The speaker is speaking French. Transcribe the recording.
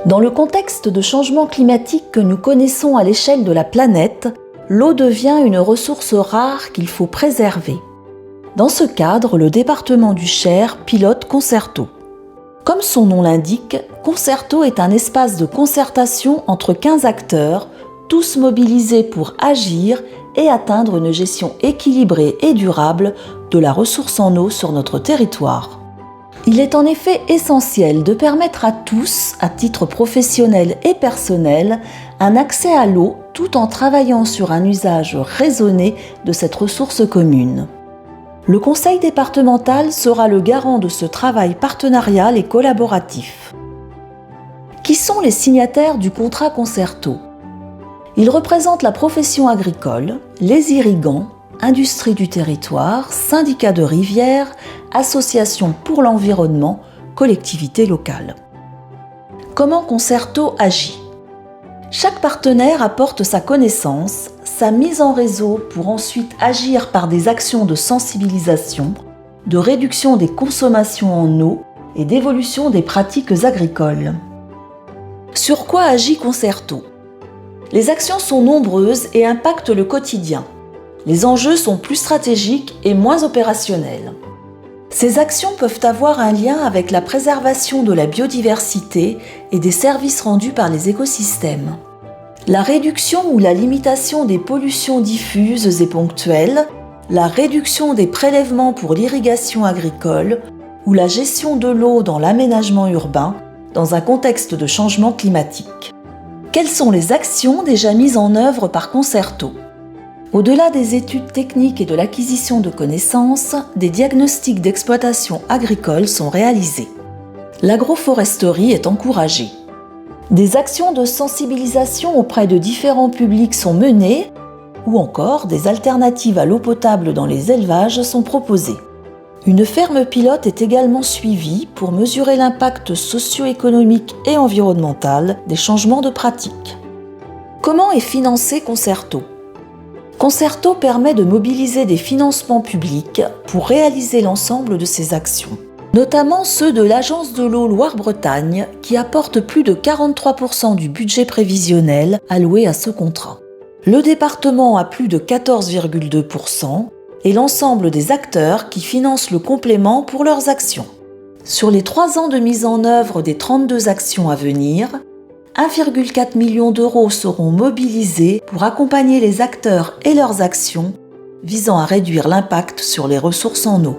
Dans le contexte de changement climatique que nous connaissons à l'échelle de la planète, l'eau devient une ressource rare qu'il faut préserver. Dans ce cadre, le département du Cher pilote Concerto. Comme son nom l'indique, Concerto est un espace de concertation entre 15 acteurs, tous mobilisés pour agir et atteindre une gestion équilibrée et durable de la ressource en eau sur notre territoire. Il est en effet essentiel de permettre à tous, à titre professionnel et personnel, un accès à l'eau tout en travaillant sur un usage raisonné de cette ressource commune. Le conseil départemental sera le garant de ce travail partenarial et collaboratif. Qui sont les signataires du contrat Concerto ? Ils représentent la profession agricole, les irrigants, industrie du territoire, syndicats de rivières, associations pour l'environnement, collectivités locales. Comment Concerto agit ? Chaque partenaire apporte sa connaissance, sa mise en réseau pour ensuite agir par des actions de sensibilisation, de réduction des consommations en eau et d'évolution des pratiques agricoles. Sur quoi agit Concerto ? Les actions sont nombreuses et impactent le quotidien. Les enjeux sont plus stratégiques et moins opérationnels. Ces actions peuvent avoir un lien avec la préservation de la biodiversité et des services rendus par les écosystèmes. La réduction ou la limitation des pollutions diffuses et ponctuelles, la réduction des prélèvements pour l'irrigation agricole ou la gestion de l'eau dans l'aménagement urbain dans un contexte de changement climatique. Quelles sont les actions déjà mises en œuvre par Concerto ? Au-delà des études techniques et de l'acquisition de connaissances, des diagnostics d'exploitation agricole sont réalisés. L'agroforesterie est encouragée. Des actions de sensibilisation auprès de différents publics sont menées ou encore des alternatives à l'eau potable dans les élevages sont proposées. Une ferme pilote est également suivie pour mesurer l'impact socio-économique et environnemental des changements de pratiques. Comment est financé Concerto ? Concerto permet de mobiliser des financements publics pour réaliser l'ensemble de ces actions, notamment ceux de l'Agence de l'eau Loire-Bretagne qui apporte plus de 43% du budget prévisionnel alloué à ce contrat. Le département a plus de 14,2% et l'ensemble des acteurs qui financent le complément pour leurs actions. Sur les 3 ans de mise en œuvre des 32 actions à venir, 1,4 million d'euros seront mobilisés pour accompagner les acteurs et leurs actions visant à réduire l'impact sur les ressources en eau.